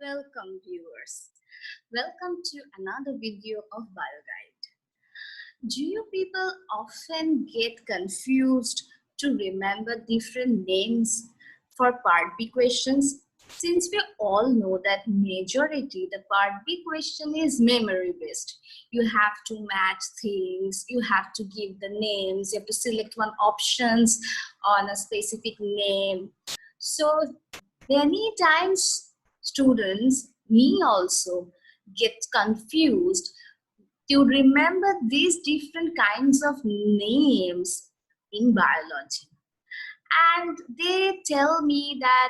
Welcome viewers. Welcome to another video of BioGuide. Do you people often get confused to remember different names for part B questions? Since we all know that the part B question is memory based. You have to match things, you have to give the names, you have to select one options on a specific name. So many times students, me also, get confused to remember these different kinds of names in biology. And they tell me that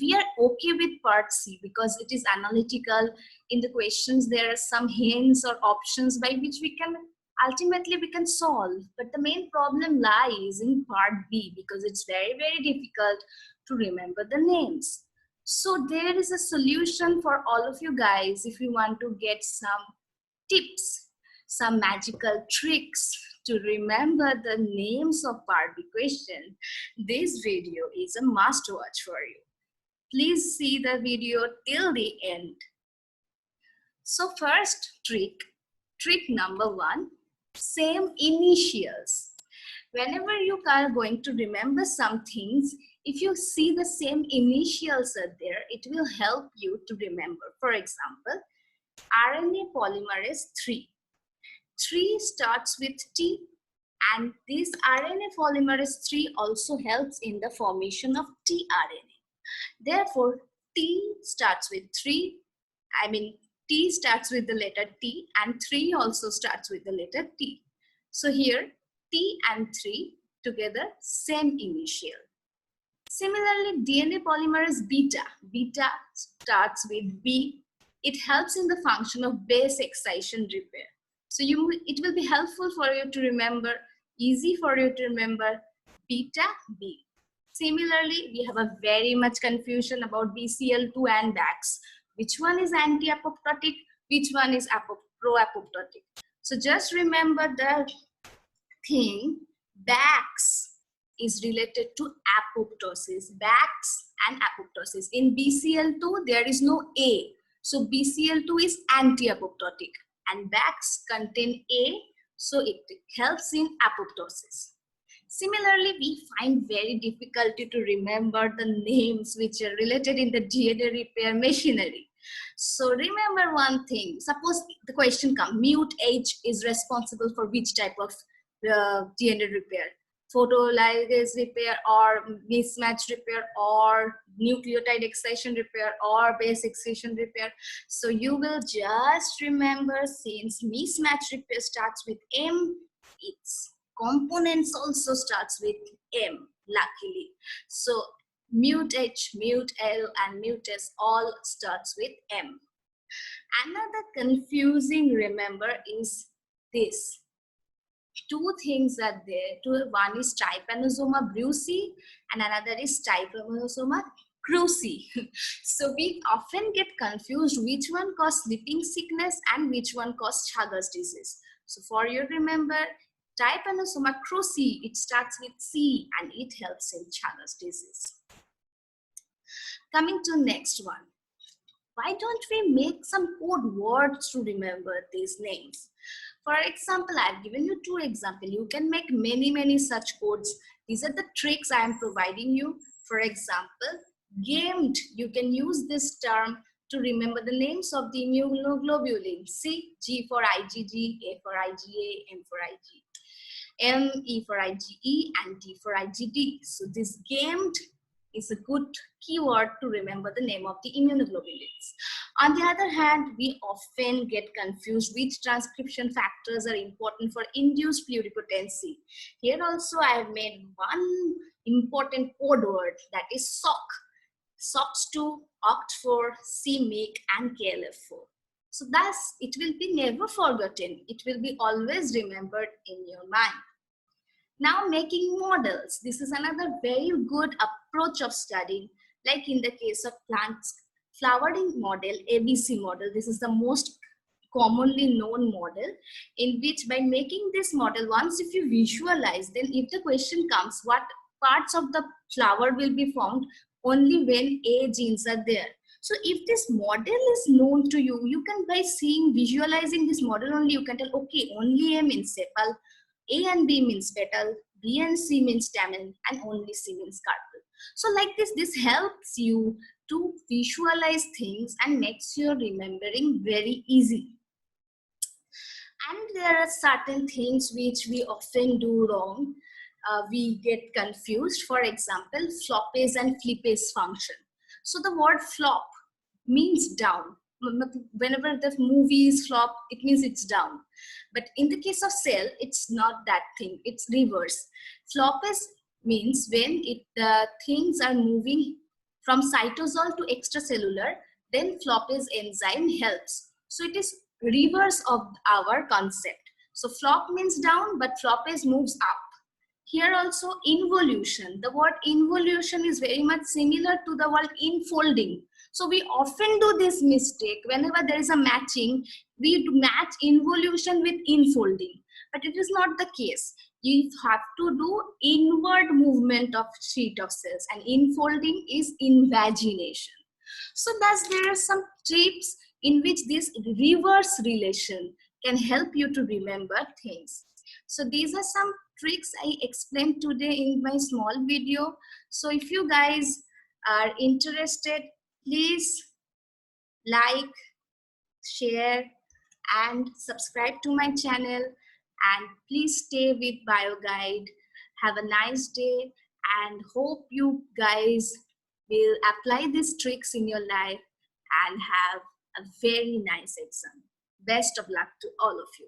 we are okay with part C because it is analytical. In the questions, there are some hints or options by which we can solve. But the main problem lies in part B because it's very, very difficult to remember the names. So there is a solution for all of you guys if you want to get some tips, some magical tricks to remember the names of part B question. This video is a must watch for you. Please see the video till the end. So first trick number 1, same initials. Whenever you are going to remember some things, if you see the same initials are there, it will help you to remember. For example, RNA polymerase 3. 3 starts with T, and this RNA polymerase 3 also helps in the formation of tRNA. Therefore, T starts with 3. T starts with the letter T, and 3 also starts with the letter T. So here, T and 3 together, same initial. Similarly, DNA polymerase beta. Beta starts with B. It helps in the function of base excision repair. So it will be helpful for you to remember, easy for you to remember beta B. Similarly, we have a very much confusion about BCL2 and BAX. Which one is anti-apoptotic? Which one is pro-apoptotic? So just remember the thing, BAX is related to apoptosis. BAX and apoptosis. In BCL2, there is no A. So BCL2 is anti-apoptotic. And BAX contain A, so it helps in apoptosis. Similarly, we find very difficulty to remember the names which are related in the DNA repair machinery. So remember one thing, suppose the question comes, mute H is responsible for which type of DNA repair? Photolysase repair or mismatch repair or nucleotide excision repair or base excision repair. So you will just remember, since mismatch repair starts with M, its components also starts with M, luckily. So mute H, mute L and mute S all starts with M. Another confusing remember is this. Two things are there. One is Trypanosoma brucei and another is Trypanosoma cruzi. So we often get confused which one causes sleeping sickness and which one causes Chagas disease. So for you remember, Trypanosoma cruzi, it starts with C and it helps in Chagas disease. Coming to next one. Why don't we make some code words to remember these names? For example, I've given you 2 examples. You can make many such codes. These are the tricks I am providing you. For example, gamed, you can use this term to remember the names of the immunoglobulins. See, G for IgG, A for IgA, M for IG, M, E for IgE, and D for IgD. So this gamed is a good keyword to remember the name of the immunoglobulins. On the other hand, we often get confused which transcription factors are important for induced pluripotency. Here also I have made one important code word, that is SOC. SOX2, OCT4, CMYC and KLF4. So thus it will be never forgotten. It will be always remembered in your mind. Now making models. This is another very good approach of studying. Like in the case of plants, flowering model, ABC model. This is the most commonly known model, in which by making this model, once if you visualize, then if the question comes, what parts of the flower will be formed only when A genes are there. So if this model is known to you, you can, by seeing, visualizing this model only, you can tell, okay, only A means sepal, A and B means petal, B and C means stamen, and only C means carpel. So like this helps you to visualize things and makes your remembering very easy. And there are certain things which we often do wrong. We get confused. For example, floppage and flippage function. So the word flop means down. Whenever the movie is flop, it means it's down. But in the case of cell, it's not that thing. It's reverse. Floppage means when things are moving from cytosol to extracellular, then floppage enzyme helps. So it is reverse of our concept. So flop means down, but floppage moves up. Here also involution. The word involution is very much similar to the word infolding. So we often do this mistake. Whenever there is a matching, we match involution with infolding. But it is not the case. You have to do inward movement of sheet of cells, and infolding is invagination. So thus there are some tips in which this reverse relation can help you to remember things. So these are some tricks I explained today in my small video. So if you guys are interested, please like, share, and subscribe to my channel. And please stay with BioGuide. Have a nice day, and hope you guys will apply these tricks in your life and have a very nice exam. Best of luck to all of you.